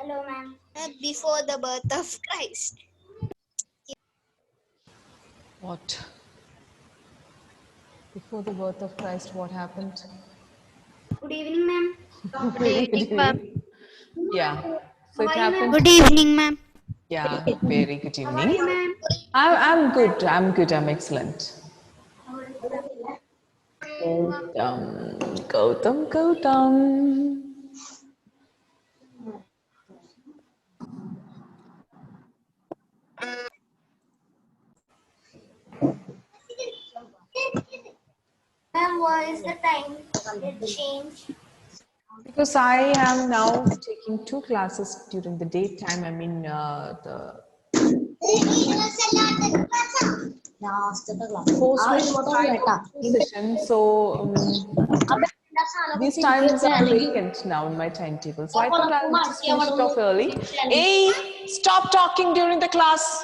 Hello, ma'am. Before the birth of Christ. What? Before the birth of Christ, what happened? Good evening, ma'am. Very good evening. Yeah. So it happened. Good evening, ma'am. Yeah, very good How are you, evening. ma'am? I'm good. I'm good. I'm excellent. Gautam. Ma'am, what is the time? It changed. Because I am now taking 2 classes during the daytime. I mean, the session. So these times are vacant now in my timetable. So I thought I'll just finish it off early. Hey, stop talking during the class.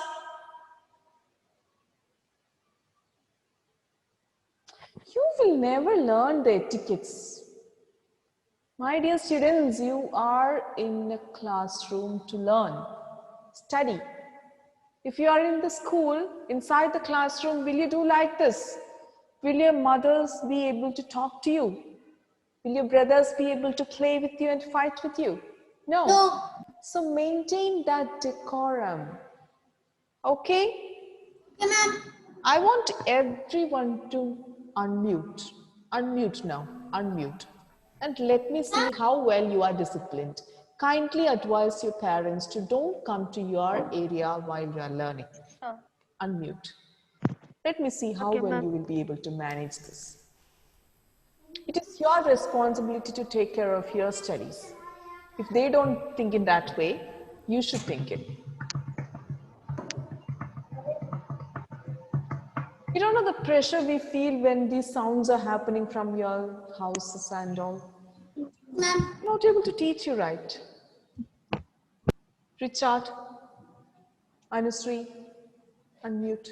You will never learn the etiquettes. My dear students, you are in a classroom to learn, study. If you are in the school, inside the classroom, will you do like this? Will your mothers be able to talk to you? Will your brothers be able to play with you and fight with you? No. So maintain that decorum. Okay? I want everyone to unmute. Unmute now. Unmute. And let me see how well you are disciplined. Kindly advise your parents to don't come to your area while you are learning. Unmute. Let me see how well you will be able to manage this. It is your responsibility to take care of your studies. If they don't think in that way, you should think it. You don't know the pressure we feel when these sounds are happening from your houses and all. Ma'am. I'm not able to teach you right. Richard, Anusri, unmute.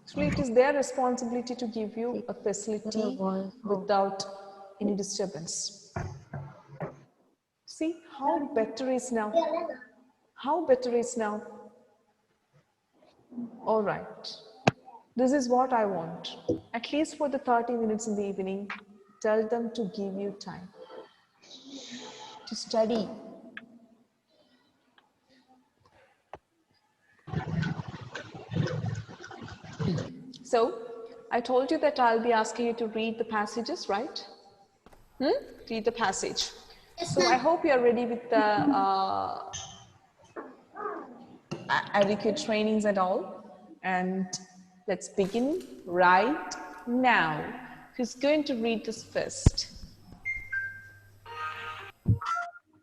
So it is their responsibility to give you a facility without any disturbance. See how better is now. How better is now. All right. This is what I want. At least for the 30 minutes in the evening, tell them to give you time to study. So, I told you that I'll be asking you to read the passages, right? Read the passage. So, I hope you're ready with the adequate trainings and all. And let's begin right now. Who's going to read this first?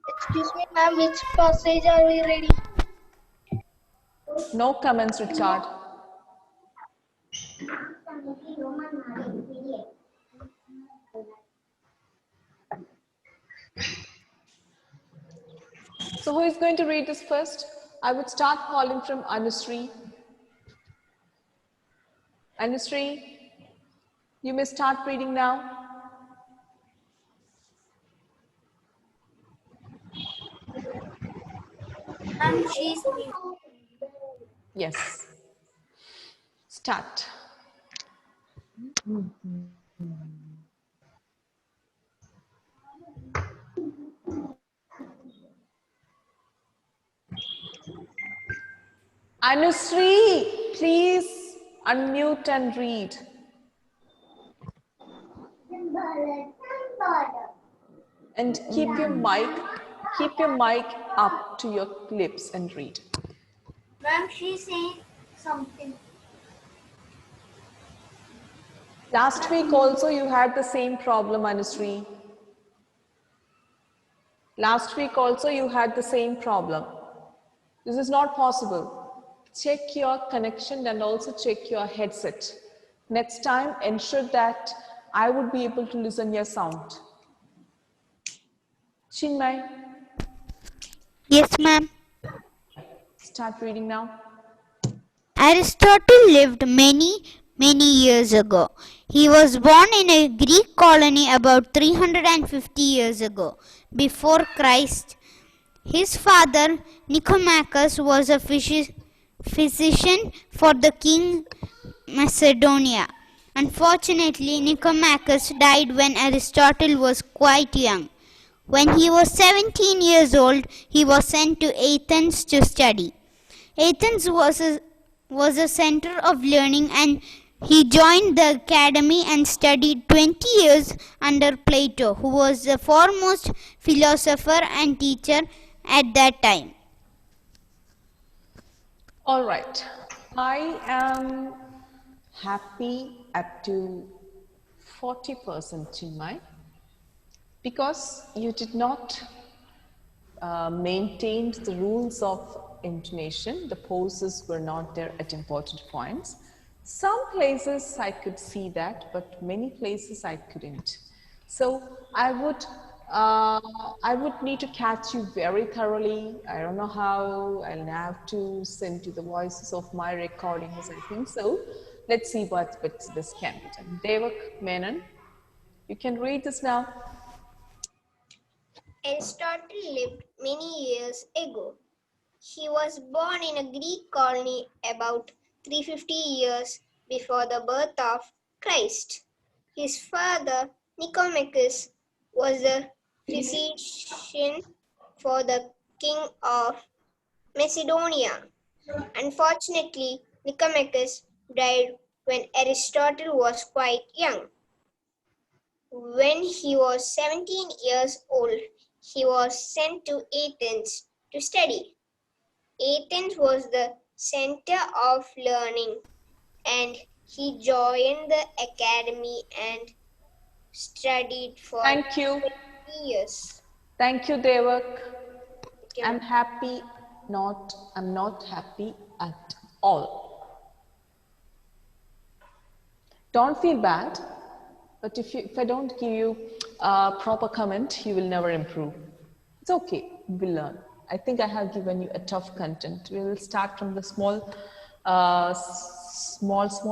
Excuse me, ma'am. Which passage are we ready? No comments, Richard. So who is going to read this first? I would start calling from Anusri. Anusri, you may start reading now. Ma'am, she's Yes. Start. Anusri, please unmute and read. And keep your mic up to your lips and read. Ma'am, she's saying something. Last week also you had the same problem, Anusri. Last week also you had the same problem. This is not possible. Check your connection and also check your headset. Next time, ensure that I would be able to listen your sound. Chinmay, Yes, ma'am. start reading now. Aristotle lived many many years ago. He was born in a Greek colony about 350 years ago, before Christ. His father, Nicomachus, was a physician for the king Macedonia. Unfortunately, Nicomachus died when Aristotle was quite young. When he was 17 years old, he was sent to Athens to study. Athens was a center of learning, and he joined the academy and studied 20 years under Plato, who was the foremost philosopher and teacher at that time. All right. I am happy up to 40% Chinmay because you did not maintained the rules of intonation. The pauses were not there at important points. Some places I could see that, but many places I couldn't. So I would need to catch you very thoroughly. I don't know how. I'll have to send you the voices of my recordings. I think so. Let's see what this can be done. Devak Menon, you can read this now. Aristotle lived many years ago. He was born in a Greek colony about 350 years before the birth of Christ. His father, Nicomachus, was a physician for the king of Macedonia. Unfortunately, Nicomachus died when Aristotle was quite young. When he was 17 years old, he was sent to Athens to study. Athens was the center of learning, and he joined the academy and studied for Thank you. 20 years. Thank you, Devak. Okay. I'm happy, I'm not happy at all. Don't feel bad, but if I don't give you a proper comment, you will never improve. It's okay, we'll learn. I think I have given you a tough content. We will start from the small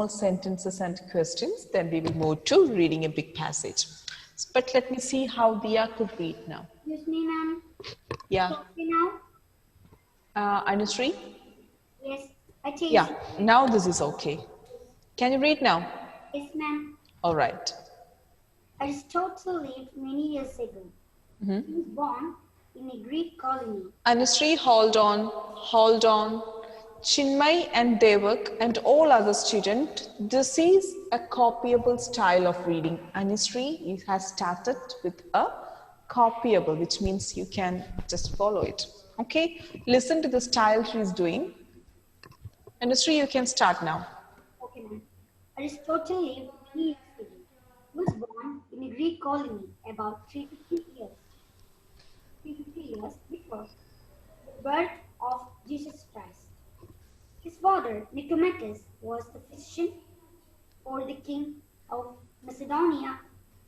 sentences and questions, then we will move to reading a big passage. But let me see how Dia could read now. Excuse me, ma'am. Yeah. Okay now? Anushree? Yes, I changed. Yeah, now this is okay. Can you read now? Yes, ma'am. All right. Aristotle lived many years ago. He was born in a Greek colony. Anushree, hold on. Chinmay and Devak and all other students, this is a copyable style of reading. Anushree has started with a copyable, which means you can just follow it. Okay, listen to the style she is doing. Anushree, you can start now. Okay, ma'am. Aristotle lived many years ago. He was born in a Greek colony about 350 years before the birth of Jesus Christ. His father, Nicomachus, was the physician for the king of Macedonia.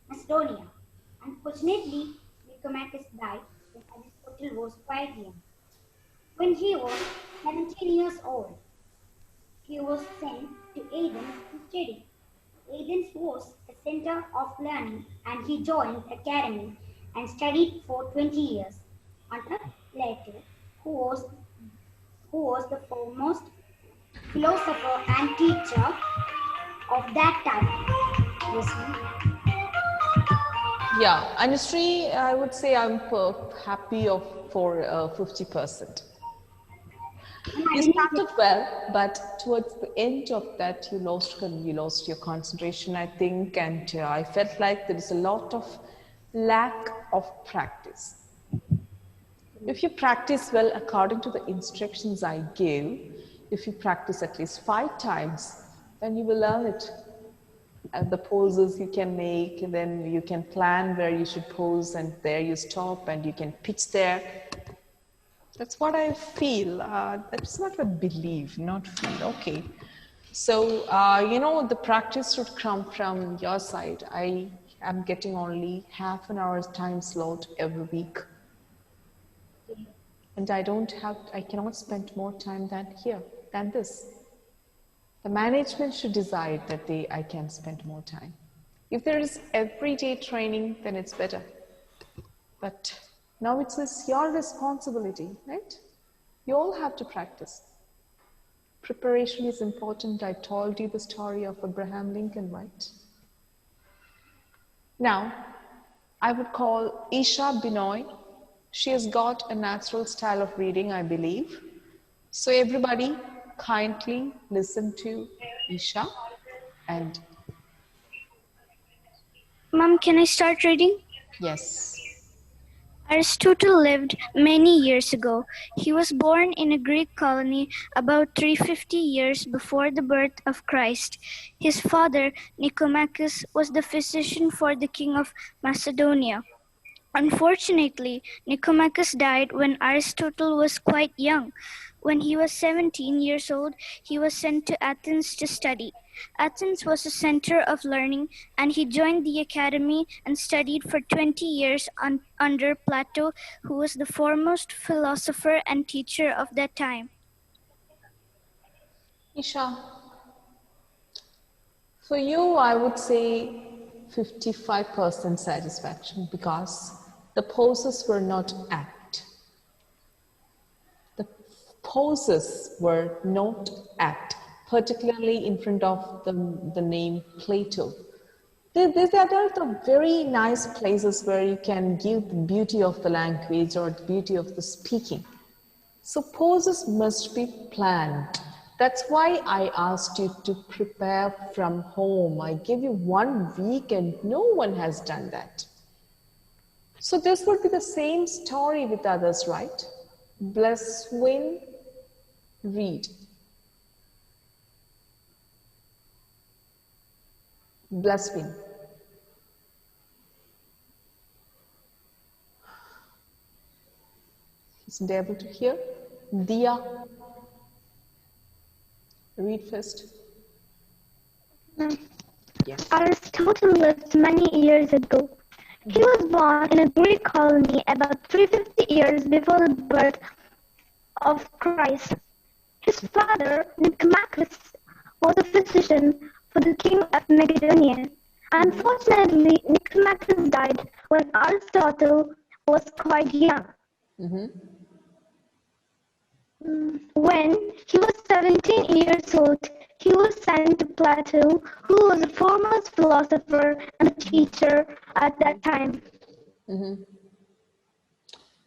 Unfortunately, Nicomachus died when Aristotle was quite young. When he was 17 years old, he was sent to Athens to study. Athens was a center of learning, and he joined the academy and studied for 20 years under Plato, who was the foremost philosopher and teacher of that time. Yes, ma'am. Yeah, Anushree, I would say I'm happy for 50%. You started well, but towards the end of that, you lost your concentration, I think, and I felt like there is a lot of lack of practice. If you practice well according to the instructions I gave, if you practice at least 5 times, then you will learn it. The poses you can make, and then you can plan where you should pose, and there you stop, and you can pitch there. That's what I feel. That's not a belief, not feel. Okay. So, the practice should come from your side. I am getting only half an hour's time slot every week. And I cannot spend more time than this. The management should decide that I can spend more time. If there is everyday training, then it's better. But now it's your responsibility, right? You all have to practice. Preparation is important. I told you the story of Abraham Lincoln, right? Now, I would call Isha Binoy. She has got a natural style of reading, I believe. So everybody kindly listen to Isha and Mom, can I start reading? yes. Aristotle lived many years ago. He was born in a Greek colony about 350 years before the birth of Christ. His father, Nicomachus, was the physician for the king of Macedonia. Unfortunately, Nicomachus died when Aristotle was quite young. When he was 17 years old, he was sent to Athens to study. Athens was a center of learning, and he joined the academy and studied for 20 years under Plato, who was the foremost philosopher and teacher of that time. Isha, for you, I would say 55% satisfaction because the poses were not apt. The poses were not apt, particularly in front of the name Plato. These are the very nice places where you can give the beauty of the language or the beauty of the speaking. So poses must be planned. That's why I asked you to prepare from home. I gave you 1 week and no one has done that. So this would be the same story with others, right? Bless, win, read. Bless, win. Isn't able to hear? Dia, read first. Yes. Aristotle lived many years ago. He was born in a Greek colony about 350 years before the birth of Christ. His father, Nicomachus, was a physician for the king of Macedonia. Unfortunately, Nicomachus died when Aristotle was quite young. When he was 17 years old, he was sent to Plato, who was a foremost philosopher and teacher at that time.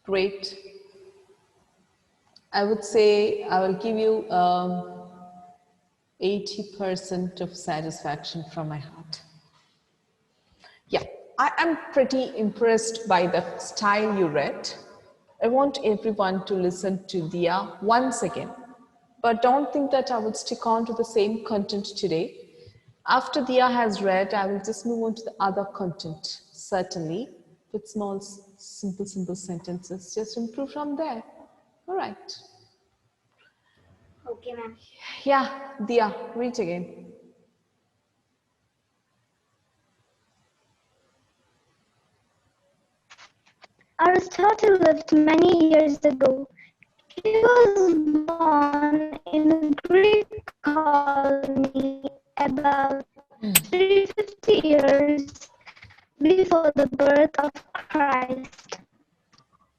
Great. I would say I will give you 80% of satisfaction from my heart. Yeah, I am pretty impressed by the style you read. I want everyone to listen to Dia once again. But don't think that I would stick on to the same content today. After Dia has read, I will just move on to the other content, certainly, with small, simple sentences. Just improve from there. All right. Okay, ma'am. Yeah, Dia, read again. Aristotle lived many years ago. He was born in a Greek colony about 350 years before the birth of Christ.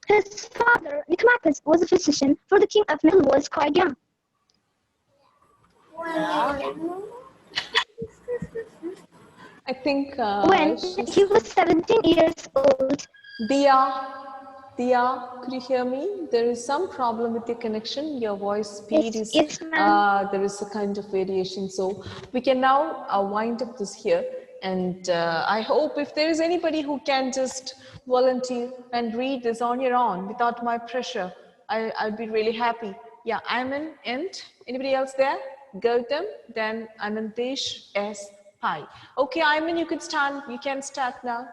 His father, Nicomachus, was a physician for the king of Macedonia, was quite young. I think When he was 17 years old, Dia, could you hear me? There is some problem with your connection. Your voice speed is, yes, ma'am. there is a kind of variation. So we can now wind up this here. And I hope if there is anybody who can just volunteer and read this on your own without my pressure, I'll be really happy. Yeah, Ayman and anybody else there? Gautam, then Anantesh S. Pai. Okay, Ayman, you can start now.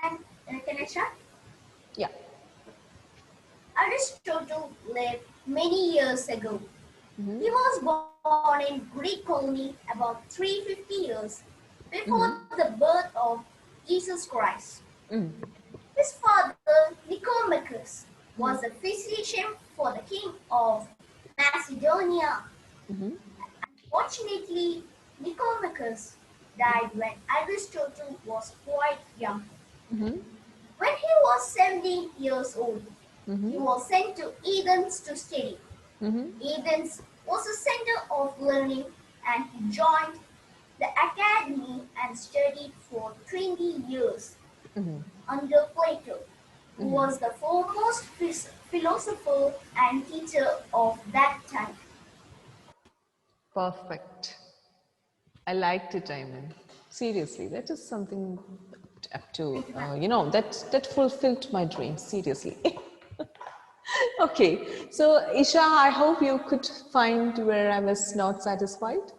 Can I start? Yeah. Aristotle lived many years ago. He was born in Greek colony about 350 years before the birth of Jesus Christ. His father, Nicomachus, was a physician for the king of Macedonia. Fortunately, Nicomachus died when Aristotle was quite young. When he was 17 years old, he was sent to Athens to study. Athens was a center of learning, and he joined the academy and studied for 20 years under Plato, who was the foremost philosopher and teacher of that time. Perfect. I liked it, I mean. Seriously, that is something up to, that fulfilled my dream, seriously. Okay, so Isha, I hope you could find where I was not satisfied.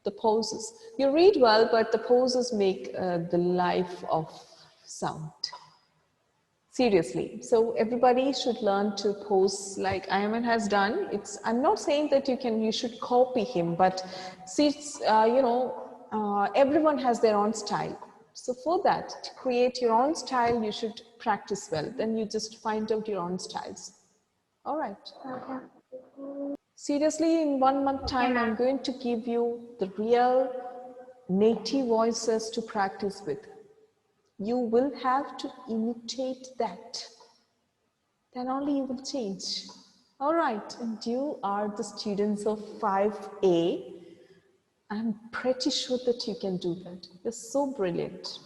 The poses. You read well, but the poses make the life of sound. Seriously. So everybody should learn to pose like Ayman has done. I'm not saying that you should copy him, but see, everyone has their own style. So for that, to create your own style, you should practice well. Then you just find out your own styles. All right. Seriously, in 1 month time, I'm going to give you the real native voices to practice with. You will have to imitate that. Then only you will change. All right, and you are the students of 5A. I'm pretty sure that you can do that. You're so brilliant.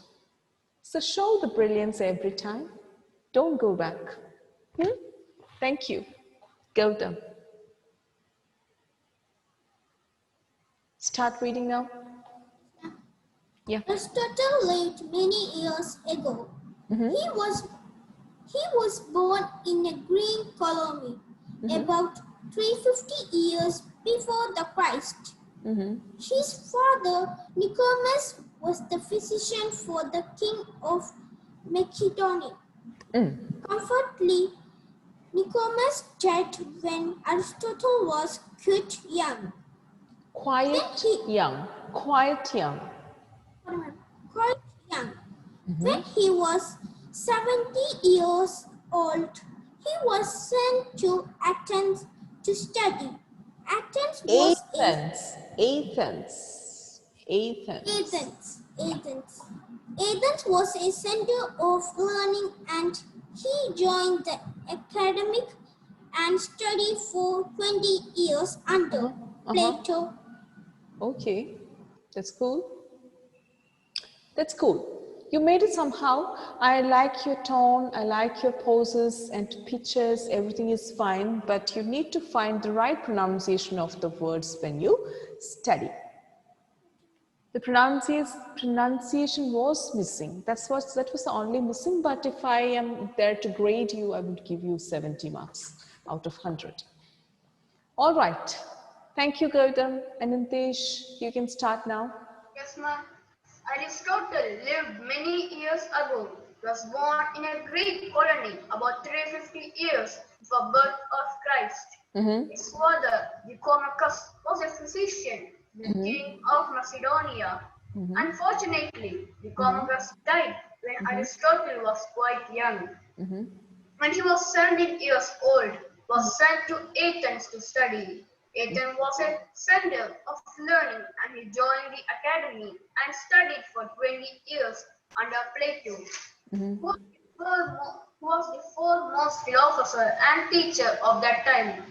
So show the brilliance every time. Don't go back. Thank you. Gautam. Start reading now. Yeah. Aristotle lived many years ago. He was born in a Greek colony about 350 years before the Christ. His father Nicodemus was the physician for the king of Macedonia. Comfortably, Nicodemus died when Aristotle was quite young. Quiet young. Quiet young. Quite young. When he was 70 years old, he was sent to Athens to study. Athens was Athens was a center of learning, and he joined the academic and studied for 20 years under Plato. Okay, that's cool. That's cool. You made it somehow. I like your tone, I like your poses and pictures, everything is fine, but you need to find the right pronunciation of the words when you study. The pronunciation was missing. That was the only missing, but if I am there to grade you, I would give you 70 marks out of 100. All right. Thank you, Gautam. Anantesh, you can start now. Yes, ma'am. Aristotle lived many years ago. He was born in a Greek colony about 350 years before birth of Christ. His father, Nicomachus, was a physician, the king of Macedonia. Unfortunately, Nicomachus died when Aristotle was quite young. When he was 17 years old, was sent to Athens to study. Athens was a center of learning, and he joined the academy and studied for 20 years under Plato, who was the foremost philosopher and teacher of that time.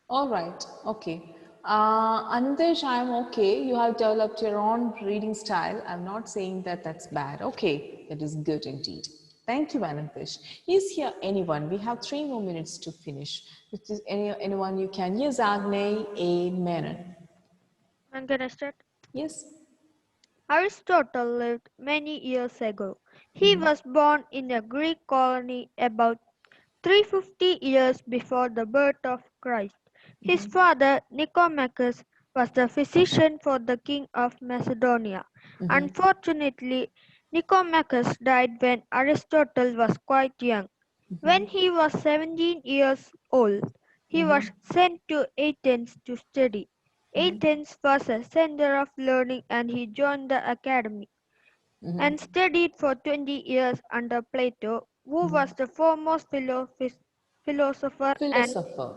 All right, okay. Anandesh, I'm okay. You have developed your own reading style. I'm not saying that that's bad. Okay, that is good indeed. Thank you, Anandesh. Is here anyone? We have 3 more minutes to finish. If there's anyone you can. Yes, Agne A. Menon. I'm gonna start. Yes. Aristotle lived many years ago. He was born in a Greek colony about 350 years before the birth of Christ. His father, Nicomachus, was the physician for the king of Macedonia. Unfortunately, Nicomachus died when Aristotle was quite young. When he was 17 years old, he was sent to Athens to study. Athens was a center of learning, and he joined the academy and studied for 20 years under Plato, who was the foremost philosopher and Philosopher.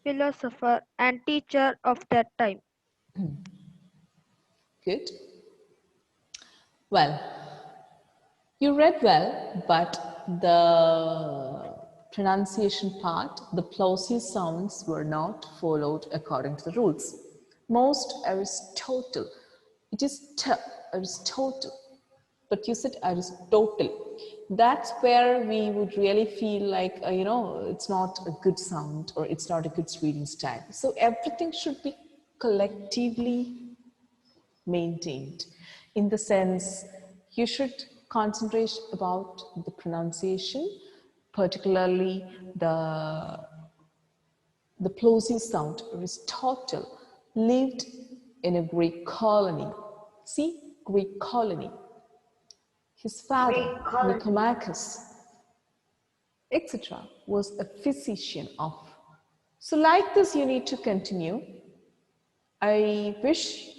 philosopher, and teacher of that time. Good. Well, you read well, but the pronunciation part, the plosive sounds were not followed according to the rules. Most Aristotle, it is t, Aristotle, but you said Aristotle. That's where we would really feel like, it's not a good sound or it's not a good reading style. So everything should be collectively maintained in the sense you should concentrate about the pronunciation, particularly the plosive sound. Aristotle lived in a Greek colony. See, Greek colony. His father, Nicomachus, etc., was a physician of. So, like this, you need to continue. I wish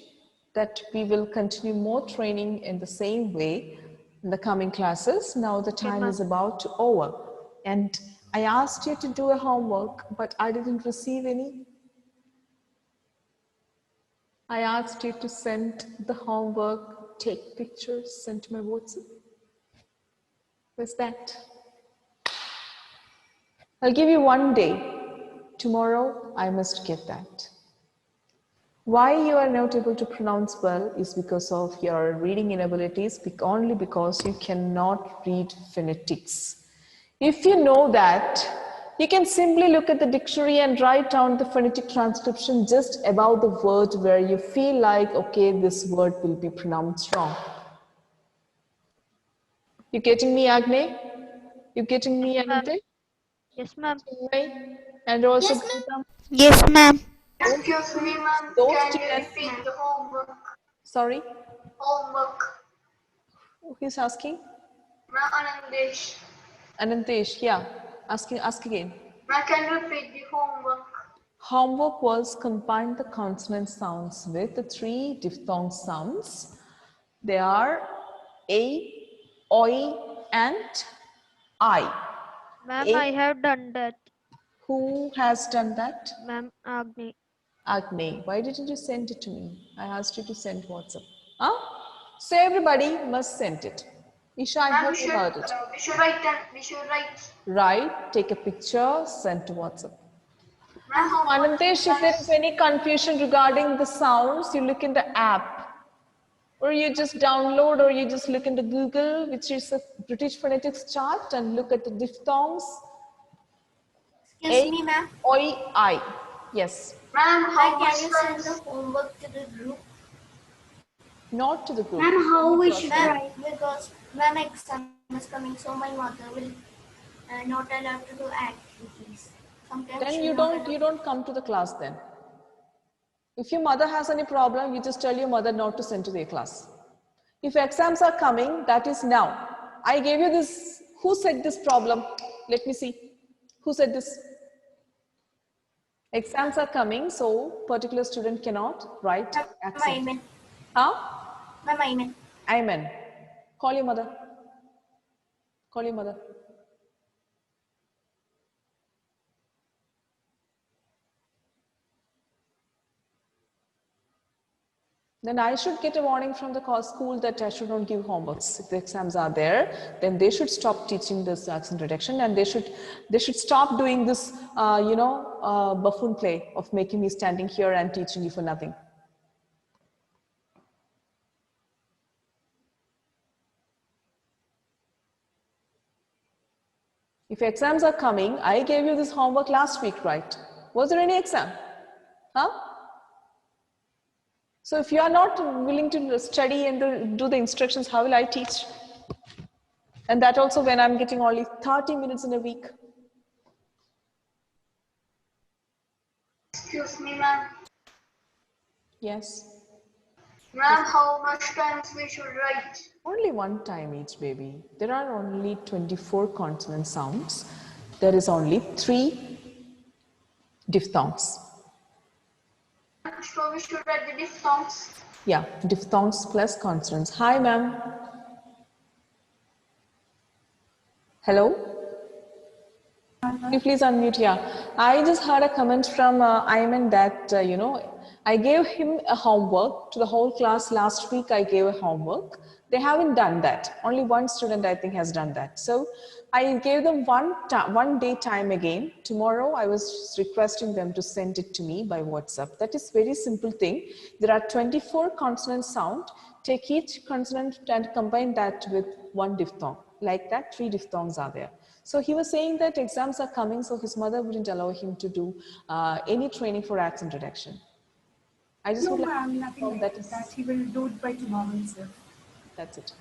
that we will continue more training in the same way in the coming classes. Now the time is about to over. And I asked you to do a homework, but I didn't receive any. I asked you to send the homework, take pictures, send to my WhatsApp. Where's that? I'll give you one day. Tomorrow, I must get that. Why you are not able to pronounce well is because of your reading inabilities, only because you cannot read phonetics. If you know that, you can simply look at the dictionary and write down the phonetic transcription just about the word where you feel like, okay, this word will be pronounced wrong. You getting me, Agne? You getting me, Anante? Yes, ma'am. And also, Yes, ma'am. Excuse me, ma'am. those Can you students, repeat the homework? sorry, Homework. who's asking? Ma'am, Anandesh. Anantesh, yeah, ask again. Ma'am, can you repeat the homework? Homework was combine the consonant sounds with the three diphthong sounds. They are A, Oi, and I. Ma'am, I have done that. Who has done that? Ma'am Agni. Agni. Why didn't you send it to me? I asked you to send WhatsApp. Huh? So everybody must send it. Isha, I hope you heard it. We should write that. We should write. Right, take a picture, send to WhatsApp. Ma'am, homework. Anantesh, if there is any confusion regarding the sounds, you look in the app. Or you just download or you just look into Google, which is a British phonetics chart, and look at the diphthongs. Excuse me, ma'am. Oi, I. Yes. Ma'am, how can you send the homework to the group? Not to the group. Ma'am, how we should write? Because ma'am, exam is coming, so my mother will not allow to do activities. Sometimes Then you don't come to the class then. If your mother has any problem, you just tell your mother not to send to their class. If exams are coming, that is now. I gave you this. Who said this problem? Let me see. Who said this? Exams are coming, so particular student cannot write accent. Amen. Huh? Ma'am, Amen. Amen. Call your mother. Call your mother. Then I should get a warning from the school that I should not give homeworks. If the exams are there, then they should stop teaching this accent reduction, and they should stop doing this, buffoon play of making me standing here and teaching you for nothing. If exams are coming, I gave you this homework last week, right? Was there any exam? Huh? So if you are not willing to study and do the instructions, how will I teach? And that also when I'm getting only 30 minutes in a week. Excuse me, ma'am. Yes. Ma'am, how much times we should write? Only one time each, baby. There are only 24 consonant sounds. There is only 3 diphthongs. So we should write the diphthongs. Yeah, diphthongs plus consonants. Hi, ma'am. Hello? Can you please unmute? Yeah. I just heard a comment from Ayman that, I gave him a homework to the whole class last week. I gave a homework. They haven't done that. Only one student, I think, has done that. So I gave them one day time again. Tomorrow, I was requesting them to send it to me by WhatsApp. That is very simple thing. There are 24 consonant sound. Take each consonant and combine that with one diphthong. Like that, 3 diphthongs are there. So he was saying that exams are coming, so his mother wouldn't allow him to do any training for accent reduction. I just No, would like ma'am, nothing like that. that. He will do it by tomorrow itself. That's it.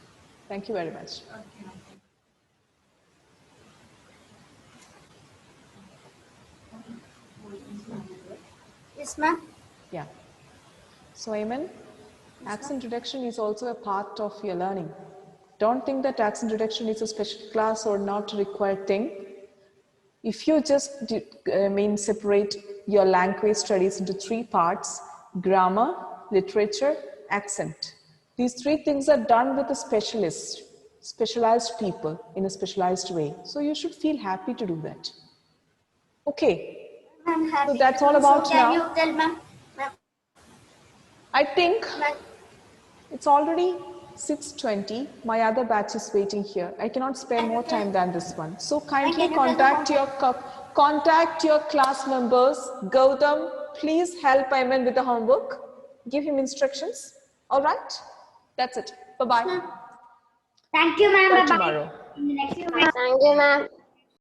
Thank you very much. Okay, ma'am. Yes, ma'am. Yeah. So, Ayman, accent reduction is also a part of your learning. Don't think that accent reduction is a special class or not required thing. If you just separate your language studies into 3 parts: grammar, literature, accent. These 3 things are done with a specialist, specialized people in a specialized way. So you should feel happy to do that. Okay, I'm happy. so that's all about so can now. you tell, ma'am? I think Ma'am, it's already 6:20. My other batch is waiting here. I cannot spare more time than this one. So kindly can you tell the contact your class members. Gautam, please help Ayman with the homework. Give him instructions. All right? That's it. Bye-bye. Thank you, ma'am. Bye Bye-bye. tomorrow. In the next few minutes. Thank you, ma'am.